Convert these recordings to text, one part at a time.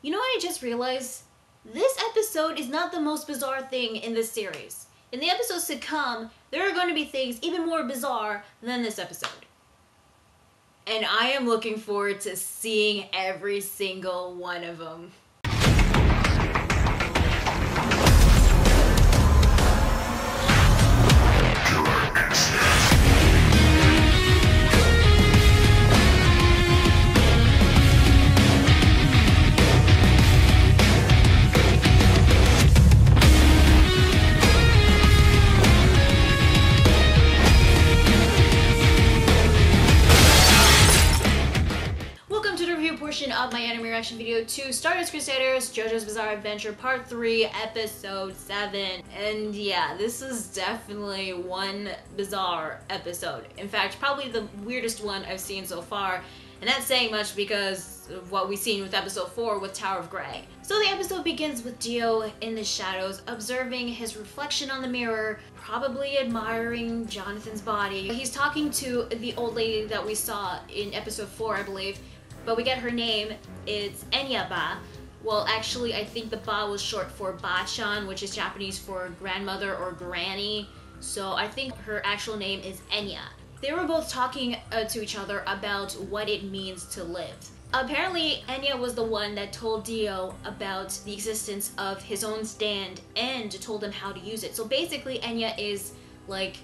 You know what I just realized? This episode is not the most bizarre thing in this series. In the episodes to come, there are going to be things even more bizarre than this episode. And I am looking forward to seeing every single one of them. Of my anime reaction video to Stardust Crusaders, Jojo's Bizarre Adventure Part 3, Episode 7. And yeah, this is definitely one bizarre episode. In fact, probably the weirdest one I've seen so far. And that's saying much because of what we've seen with Episode 4 with Tower of Grey. So the episode begins with Dio in the shadows, observing his reflection on the mirror, probably admiring Jonathan's body. He's talking to the old lady that we saw in Episode 4, I believe. But we get her name, it's Enya Ba. Well, actually, I think the Ba was short for Ba-chan, which is Japanese for grandmother or granny. So I think her actual name is Enya. They were both talking to each other about what it means to live. Apparently, Enya was the one that told Dio about the existence of his own stand and told him how to use it. So basically, Enya is like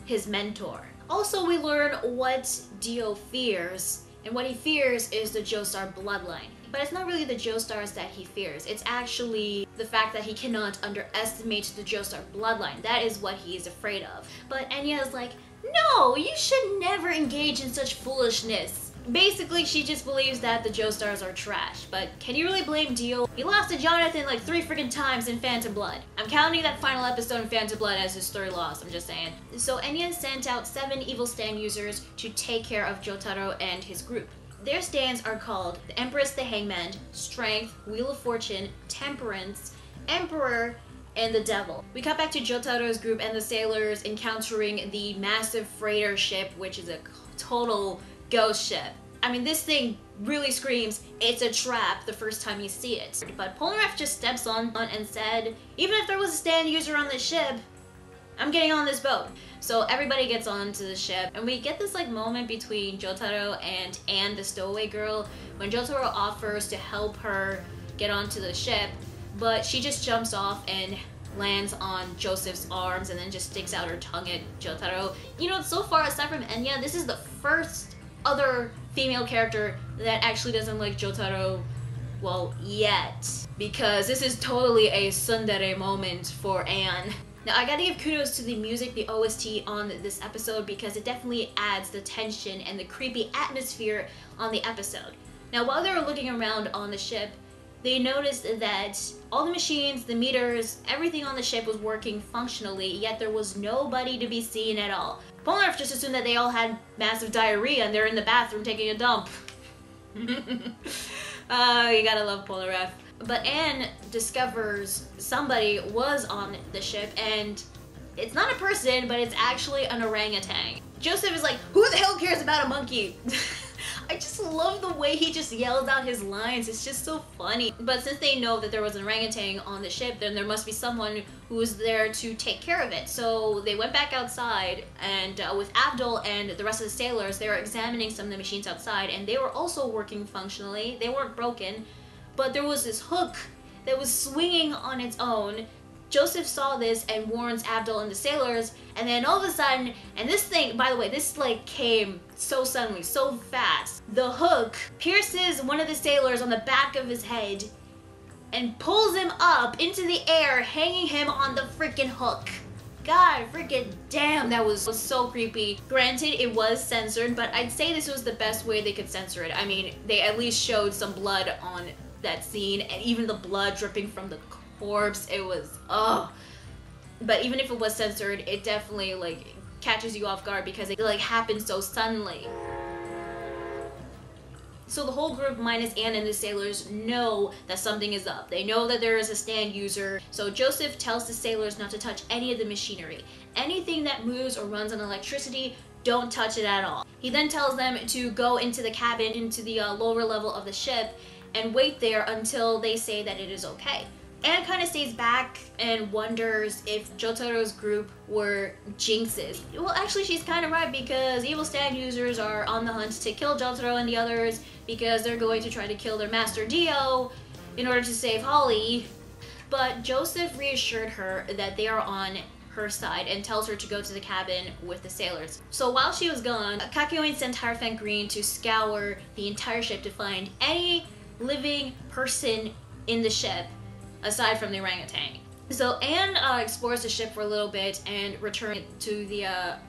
his mentor. Also, we learn what Dio fears. And what he fears is the Joestar bloodline. But it's not really the Joestars that he fears. It's actually the fact that he cannot underestimate the Joestar bloodline. That is what he is afraid of. But Enya is like, no, you should never engage in such foolishness. Basically, she just believes that the Joestars are trash. But can you really blame Dio? He lost to Jonathan like 3 freaking times in Phantom Blood. I'm counting that final episode in Phantom Blood as his 3rd loss, I'm just saying. So Enya sent out 7 evil stand users to take care of Jotaro and his group. Their stands are called the Empress, the Hangman, Strength, Wheel of Fortune, Temperance, Emperor, and the Devil. We cut back to Jotaro's group and the sailors encountering the massive freighter ship, which is a total ghost ship. I mean, this thing really screams, it's a trap the first time you see it. But Polnareff just steps on and said, even if there was a stand user on this ship, I'm getting on this boat. So everybody gets onto the ship, and we get this like moment between Jotaro and Anne, the stowaway girl, when Jotaro offers to help her get onto the ship, but she just jumps off and lands on Joseph's arms and then just sticks out her tongue at Jotaro. You know, so far, aside from Enya, this is the first other female character that actually doesn't like Jotaro, well, yet. Because this is totally a tsundere moment for Anne. Now, I gotta give kudos to the music, the OST on this episode, because it definitely adds the tension and the creepy atmosphere on the episode. Now, while they were looking around on the ship, they noticed that all the machines, the meters, everything on the ship was working functionally, yet there was nobody to be seen at all. Polnareff just assumed that they all had massive diarrhea and they're in the bathroom taking a dump. Oh, you gotta love Polnareff. But Anne discovers somebody was on the ship, and it's not a person, but it's actually an orangutan. Joseph is like, who the hell cares about a monkey? I just love the way he just yells out his lines. It's just so funny. But since they know that there was an orangutan on the ship, then there must be someone who was there to take care of it. So they went back outside, and with Abdul and the rest of the sailors, they were examining some of the machines outside, and they were also working functionally. They weren't broken. But there was this hook that was swinging on its own. Joseph saw this and warns Abdul and the sailors, and then all of a sudden, and this thing, by the way, this like came so suddenly, so fast. The hook pierces one of the sailors on the back of his head and pulls him up into the air, hanging him on the freaking hook. God freaking damn, that was so creepy. Granted, it was censored, but I'd say this was the best way they could censor it. I mean, they at least showed some blood on that scene, and even the blood dripping from the corpse, it was, ugh. But even if it was censored, it definitely like catches you off guard because it like happened so suddenly. So the whole group, minus Anne and the sailors, know that something is up. They know that there is a stand user. So Joseph tells the sailors not to touch any of the machinery. Anything that moves or runs on electricity, don't touch it at all. He then tells them to go into the cabin, into the lower level of the ship, and wait there until they say that it is okay. Anne kind of stays back and wonders if Jotaro's group were jinxes. Well, actually, she's kind of right, because evil stand users are on the hunt to kill Jotaro and the others because they're going to try to kill their master Dio in order to save Holly. But Joseph reassured her that they are on her side and tells her to go to the cabin with the sailors. So while she was gone, Kakyoin sent Hierophant Green to scour the entire ship to find any living person in the ship aside from the orangutan. So Anne explores the ship for a little bit and returns to the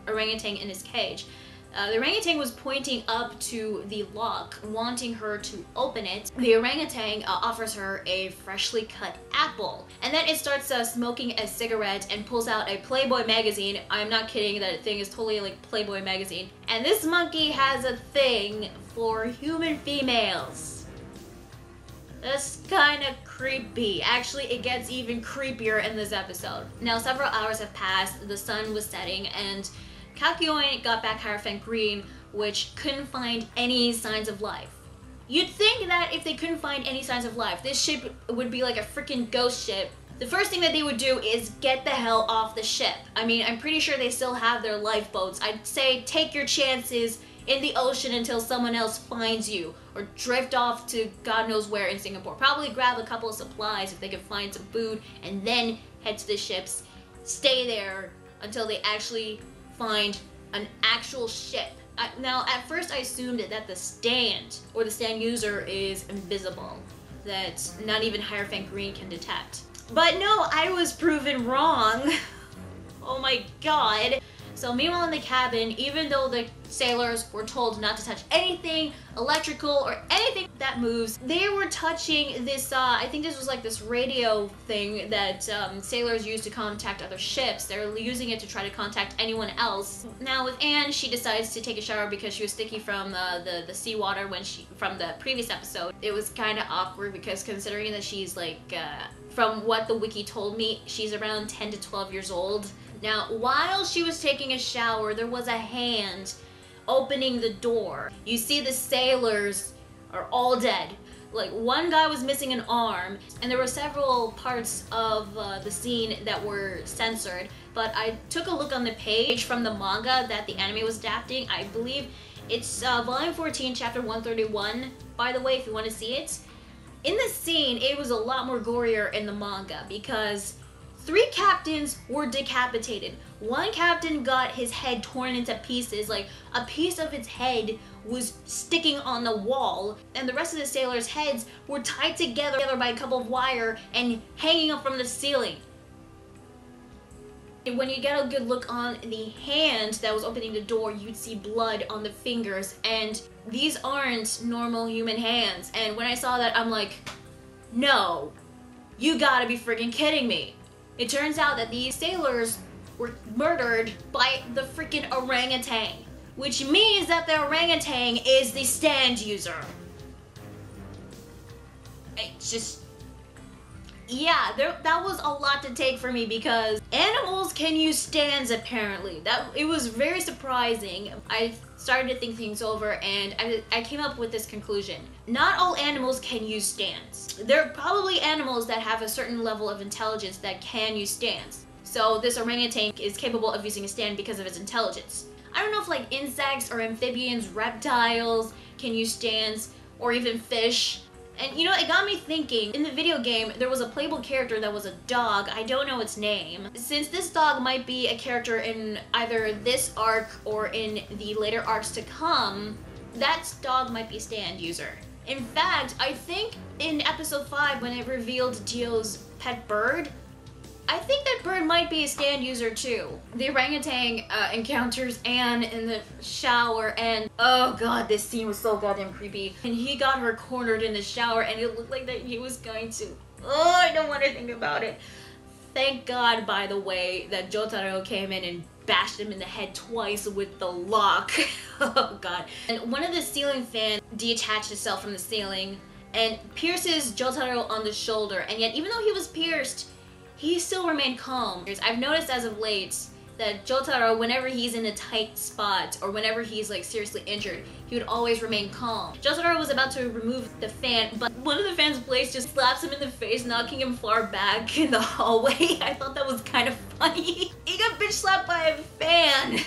orangutan in his cage. The orangutan was pointing up to the lock, wanting her to open it. The orangutan offers her a freshly cut apple. And then it starts smoking a cigarette and pulls out a Playboy magazine. I'm not kidding, that thing is totally like Playboy magazine. And this monkey has a thing for human females. That's kind of creepy. Actually, it gets even creepier in this episode. Now, several hours have passed, the sun was setting, and Kakyoin got back Hierophant Green, which couldn't find any signs of life. You'd think that if they couldn't find any signs of life, this ship would be like a freaking ghost ship. The first thing that they would do is get the hell off the ship. I mean, I'm pretty sure they still have their lifeboats. I'd say take your chances in the ocean until someone else finds you, or drift off to God knows where in Singapore. Probably grab a couple of supplies if they can find some food, and then head to the ships. Stay there until they actually find an actual ship. Now, at first I assumed that the stand, or the stand user, is invisible, that not even Hierophant Green can detect. But no, I was proven wrong. Oh my god. So meanwhile in the cabin, even though the sailors were told not to touch anything electrical or anything that moves, they were touching this, I think this was like this radio thing that sailors use to contact other ships. They're using it to try to contact anyone else. Now with Anne, she decides to take a shower because she was sticky from the seawater from the previous episode. It was kind of awkward because considering that she's like, from what the wiki told me, she's around 10 to 12 years old. Now, while she was taking a shower, there was a hand opening the door. You see the sailors are all dead. Like, one guy was missing an arm, and there were several parts of the scene that were censored. But I took a look on the page from the manga that the anime was adapting. I believe it's volume 14, chapter 131, by the way, if you want to see it. In the scene, it was a lot more gorier in the manga because 3 captains were decapitated. One captain got his head torn into pieces, like a piece of its head was sticking on the wall, and the rest of the sailors' heads were tied together by a couple of wire and hanging up from the ceiling. When you get a good look on the hand that was opening the door, you'd see blood on the fingers, and these aren't normal human hands. And when I saw that, I'm like, no, you gotta be freaking kidding me. It turns out that these sailors were murdered by the freaking orangutan, which means that the orangutan is the stand user. It just, yeah, that was a lot to take for me because animals can use stands apparently. It was very surprising. I started to think things over and I came up with this conclusion. Not all animals can use stands. There are probably animals that have a certain level of intelligence that can use stands. So this orangutan is capable of using a stand because of its intelligence. I don't know if like insects or amphibians, reptiles can use stands, or even fish. And you know, it got me thinking, in the video game, there was a playable character that was a dog. I don't know its name. Since this dog might be a character in either this arc or in the later arcs to come, that dog might be a stand user. In fact, I think in episode 5 when it revealed Dio's pet bird, I think that bird might be a stand user too. The orangutan encounters Anne in the shower and oh god, this scene was so goddamn creepy. And he got her cornered in the shower and it looked like that he was going to, oh, I don't want to think about it. Thank god, by the way, that Jotaro came in and bashed him in the head twice with the lock. Oh god. And one of the ceiling fans detached itself from the ceiling and pierces Jotaro on the shoulder, and yet even though he was pierced, he still remained calm. I've noticed as of late that Jotaro, whenever he's in a tight spot or whenever he's like seriously injured, he would always remain calm. Jotaro was about to remove the fan, but one of the fan's blades just slaps him in the face, knocking him far back in the hallway. I thought that was kind of funny. He got bitch slapped by a fan.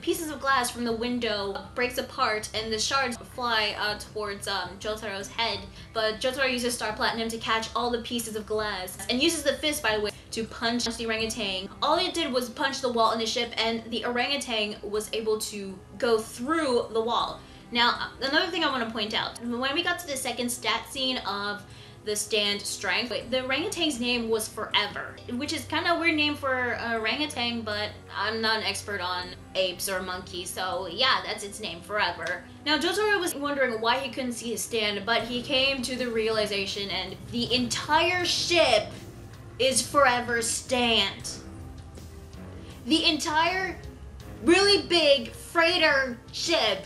Pieces of glass from the window breaks apart and the shards fly towards Jotaro's head, but Jotaro uses Star Platinum to catch all the pieces of glass and uses the fist, by the way, to punch the orangutan. All it did was punch the wall in the ship, and the orangutan was able to go through the wall. Now, another thing I want to point out, when we got to the second stat scene of the stand strength, the orangutan's name was Forever, which is kind of a weird name for orangutan, but I'm not an expert on apes or monkeys, so yeah, that's its name, Forever. Now, Jotaro was wondering why he couldn't see his stand, but he came to the realization, and the entire ship is Forever's stand. The entire really big freighter ship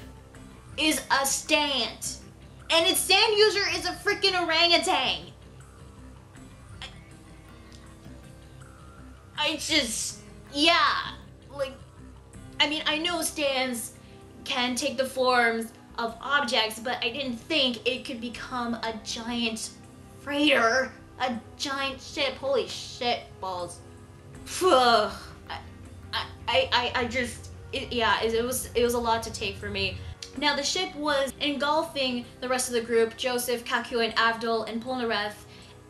is a stand. And its stand user is a freaking orangutan. I just, yeah. Like, I mean, I know stands can take the forms of objects, but I didn't think it could become a giant freighter. A giant ship. Holy shit balls. It was a lot to take for me. Now the ship was engulfing the rest of the group, Joseph, Kakyo, and Avdol, and Polnareff,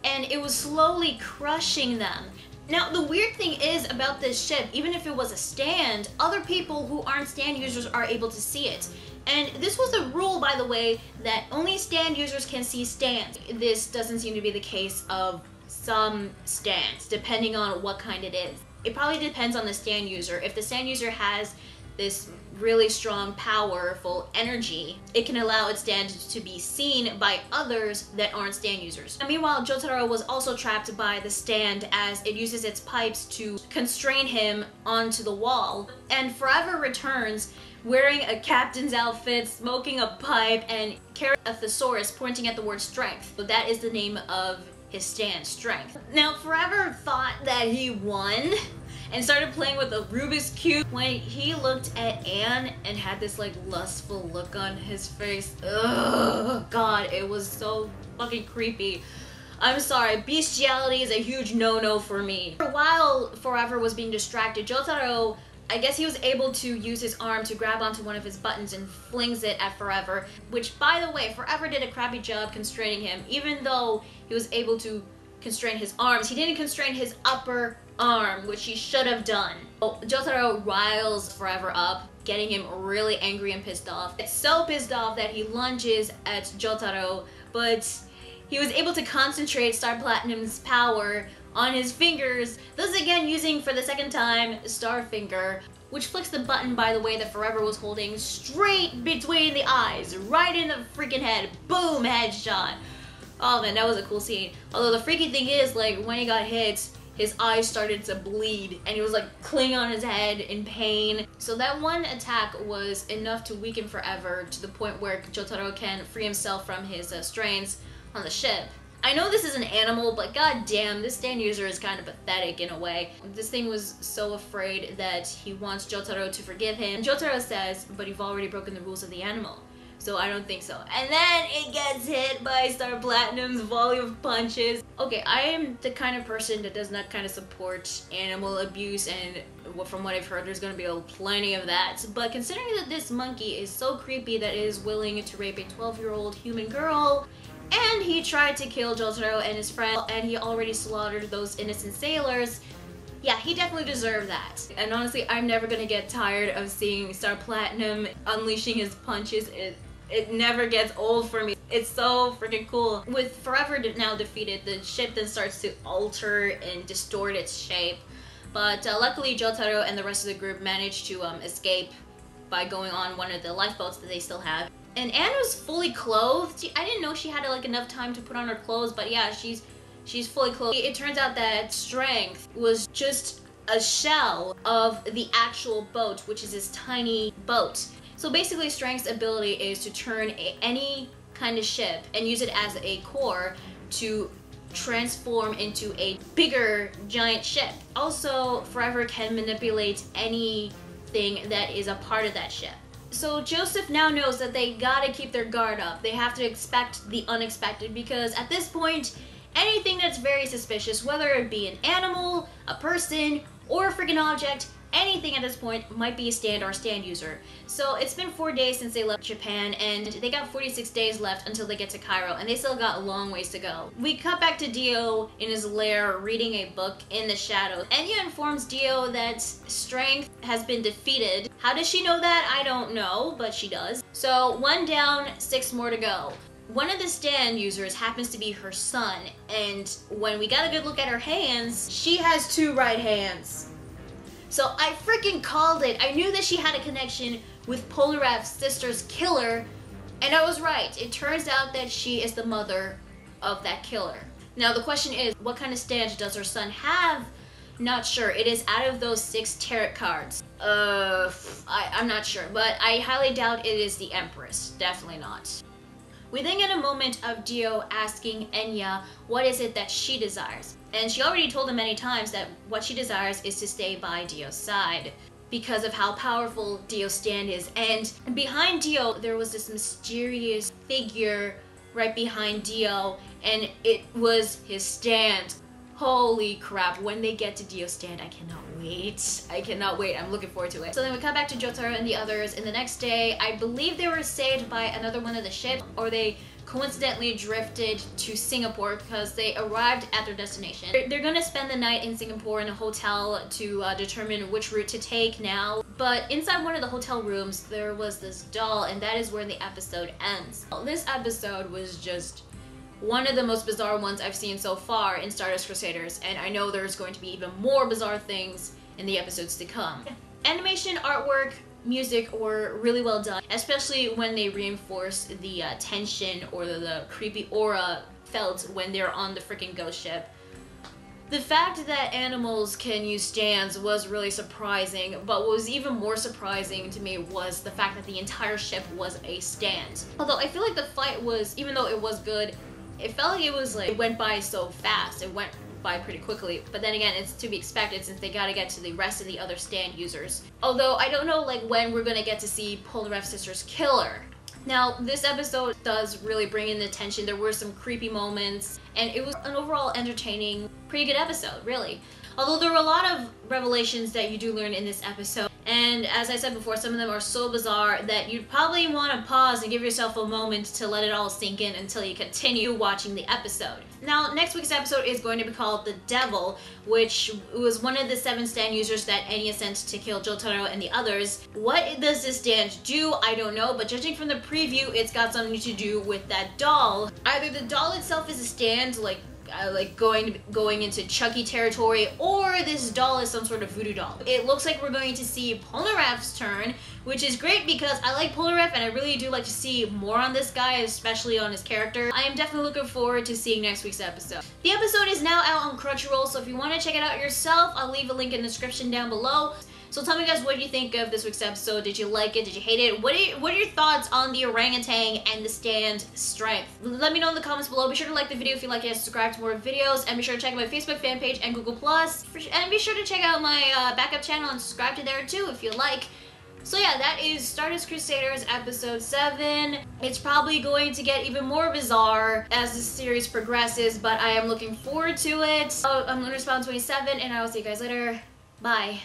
and it was slowly crushing them. Now the weird thing is about this ship, even if it was a stand, other people who aren't stand users are able to see it. And this was a rule, by the way, that only stand users can see stands. This doesn't seem to be the case of some stands, depending on what kind it is. It probably depends on the stand user. If the stand user has this really strong, powerful energy, it can allow its stand to be seen by others that aren't stand users. And meanwhile, Jotaro was also trapped by the stand as it uses its pipes to constrain him onto the wall. And Forever returns wearing a captain's outfit, smoking a pipe, and carrying a thesaurus pointing at the word strength. So that is the name of his stand, Strength. Now, Forever thought that he won and started playing with a Rubik's Cube when he looked at Anne and had this like lustful look on his face. Ugh, God, it was so fucking creepy. I'm sorry, bestiality is a huge no-no for me. For a while, Forever was being distracted. Jotaro, I guess he was able to use his arm to grab onto one of his buttons and flings it at Forever, which, by the way, Forever did a crappy job constraining him. Even though he was able to constrain his arms, he didn't constrain his upper arm, which he should have done. Jotaro riles Forever up, getting him really angry and pissed off. It's so pissed off that he lunges at Jotaro, but he was able to concentrate Star Platinum's power on his fingers, thus again using for the second time Star Finger, which flicks the button, by the way, that Forever was holding straight between the eyes, right in the freaking head. Boom, headshot. Oh man, that was a cool scene. Although the freaky thing is, like, when he got hit, his eyes started to bleed and he was like clinging on his head in pain. So that one attack was enough to weaken Forever to the point where Jotaro can free himself from his strains on the ship. I know this is an animal, but goddamn, this stand user is kind of pathetic in a way. This thing was so afraid that he wants Jotaro to forgive him. And Jotaro says, but you've already broken the rules of the animal, so I don't think so. And then it gets hit by Star Platinum's volley of punches. Okay, I am the kind of person that does not kind of support animal abuse, and from what I've heard, there's gonna be plenty of that. But considering that this monkey is so creepy that it is willing to rape a 12-year-old human girl, and he tried to kill Jotaro and his friend, and he already slaughtered those innocent sailors, yeah, he definitely deserved that. And honestly, I'm never gonna get tired of seeing Star Platinum unleashing his punches. It never gets old for me. It's so freaking cool. With Forever now defeated, the ship then starts to alter and distort its shape. But luckily, Jotaro and the rest of the group managed to escape by going on one of the lifeboats that they still have. And Anne was fully clothed. I didn't know she had like enough time to put on her clothes, but yeah, she's fully clothed. It turns out that Strength was just a shell of the actual boat, which is this tiny boat. So basically, Strength's ability is to turn any kind of ship and use it as a core to transform into a bigger giant ship. Also, Forever can manipulate anything that is a part of that ship. So Joseph now knows that they gotta keep their guard up. They have to expect the unexpected, because at this point, anything that's very suspicious, whether it be an animal, a person, or a freaking object, anything at this point might be a stand or a stand user. So it's been 4 days since they left Japan, and they got 46 days left until they get to Cairo, and they still got a long ways to go. We cut back to Dio in his lair reading a book in the shadows. Enya informs Dio that strength has been defeated. How does she know that? I don't know, but she does. So 1 down, 6 more to go. One of the stand users happens to be her son, and when we got a good look at her hands, she has 2 right hands. So I freaking called it. I knew that she had a connection with Polnareff's sister's killer, and I was right. It turns out that she is the mother of that killer. Now the question is, what kind of stand does her son have? Not sure. It is out of those 6 tarot cards. I'm not sure, but I highly doubt it is the Empress. Definitely not. We then get a moment of Dio asking Enya what is it that she desires. And she already told him many times that what she desires is to stay by Dio's side because of how powerful Dio's stand is. And behind Dio, there was this mysterious figure right behind Dio, and it was his stand. Holy crap, when they get to Dio's stand, I cannot wait. I cannot wait. I'm looking forward to it. So then we come back to Jotaro and the others, and the next day, I believe they were saved by another one of the ships, or they coincidentally drifted to Singapore because they arrived at their destination. They're gonna spend the night in Singapore in a hotel to determine which route to take now. But inside one of the hotel rooms, there was this doll, and that is where the episode ends. This episode was just one of the most bizarre ones I've seen so far in Stardust Crusaders, and I know there's going to be even more bizarre things in the episodes to come. Animation, artwork, music were really well done, especially when they reinforce the tension or the creepy aura felt when they're on the freaking ghost ship. The fact that animals can use stands was really surprising, but what was even more surprising to me was the fact that the entire ship was a stand. Although I feel like the fight was, even though it was good, it felt like it went by so fast. It went by pretty quickly, but then again, it's to be expected since they gotta get to the rest of the other stand users. Although I don't know when we're gonna get to see Polnareff's sister's killer. Now, this episode does really bring in the tension. There were some creepy moments, and it was an overall entertaining, pretty good episode, really. Although there were a lot of revelations that you do learn in this episode, and as I said before, some of them are so bizarre that you'd probably want to pause and give yourself a moment to let it all sink in until you continue watching the episode. Now, next week's episode is going to be called The Devil, which was one of the 7 stand users that Enya sent to kill Jotaro and the others. What does this stand do? I don't know, but judging from the preview, it's got something to do with that doll. Either the doll itself is a stand, like going into Chucky territory, or this doll is some sort of voodoo doll. It looks like we're going to see Polnareff's turn, which is great because I like Polnareff and I really do like to see more on this guy, especially on his character. I am definitely looking forward to seeing next week's episode. The episode is now out on Crunchyroll, so if you want to check it out yourself, I'll leave a link in the description down below. So tell me guys, what do you think of this week's episode? Did you like it? Did you hate it? What are your thoughts on the orangutan and the stand strength? Let me know in the comments below. Be sure to like the video if you like it, subscribe to more videos, and be sure to check out my Facebook fan page and Google+. And be sure to check out my backup channel and subscribe to there too if you like. So yeah, that is Stardust Crusaders episode 7. It's probably going to get even more bizarre as the series progresses, but I am looking forward to it. I'm Lunar Spawn 27, and I will see you guys later. Bye.